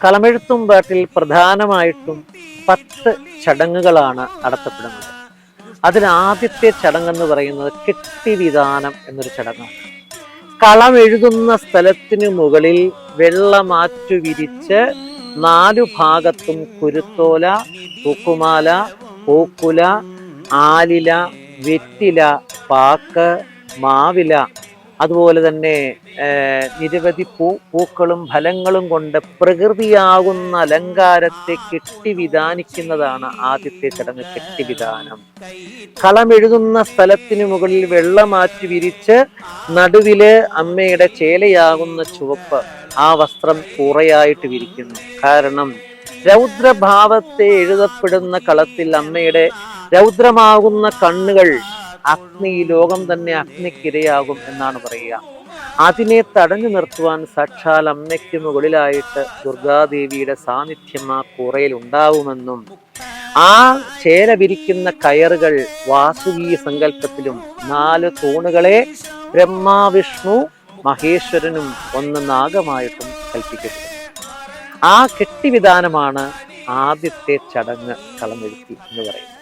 കളമെഴുത്തും പാട്ടിൽ പ്രധാനമായിട്ടും 10 ചടങ്ങുകളാണ് നടത്തപ്പെടുന്നത്. അതിൽ ആദ്യത്തെ ചടങ്ങെന്ന് പറയുന്നത് കെട്ടിവിതാനം എന്നൊരു ചടങ്ങാണ്. കളമെഴുതുന്ന സ്ഥലത്തിന് മുകളിൽ വെള്ളമാറ്റു വിരിച്ച് 4 ഭാഗത്തും കുരുത്തോല, തൂക്കുമാല, പൂക്കുല, ആലില, വെറ്റില, പാക്ക്, മാവില, അതുപോലെ തന്നെ നിരവധി പൂക്കളും ഫലങ്ങളും കൊണ്ട് പ്രകൃതിയാകുന്ന അലങ്കാരത്തെ കെട്ടിവിധാനിക്കുന്നതാണ് ആദ്യത്തെ ചടങ്ങ്, കെട്ടിവിധാനം. കളമെഴുതുന്ന സ്ഥലത്തിന് മുകളിൽ വെള്ളമാറ്റി വിരിച്ച് നടുവില് അമ്മയുടെ ചേലയാകുന്ന ചുവപ്പ് ആ വസ്ത്രം കൂറയായിട്ട് വിരിക്കുന്നു. കാരണം രൗദ്രഭാവത്തെ എഴുതപ്പെടുന്ന കളത്തിൽ അമ്മയുടെ രൗദ്രമാകുന്ന കണ്ണുകൾ അഗ്നി, ലോകം തന്നെ അഗ്നിക്കിരയാകും എന്നാണ് പറയുക. അതിനെ തടഞ്ഞു നിർത്തുവാൻ സാക്ഷാൽ അമ്മയ്ക്ക് മുകളിലായിട്ട് ദുർഗാദേവിയുടെ സാന്നിധ്യം ആ കൂറയിൽ ഉണ്ടാവുമെന്നും ആ ചേല വിരിക്കുന്ന കയറുകൾ വാസുകി സങ്കല്പത്തിലും 4 തൂണുകളെ ബ്രഹ്മ, വിഷ്ണു, മഹേശ്വരനും 1 നാഗമായിട്ടും കൽപ്പിക്കപ്പെടുന്നു. ആ കെട്ടിവിധാനമാണ് ആദ്യത്തെ ചടങ്ങ്, കളമെഴുത്തി എന്ന് പറയുന്നത്.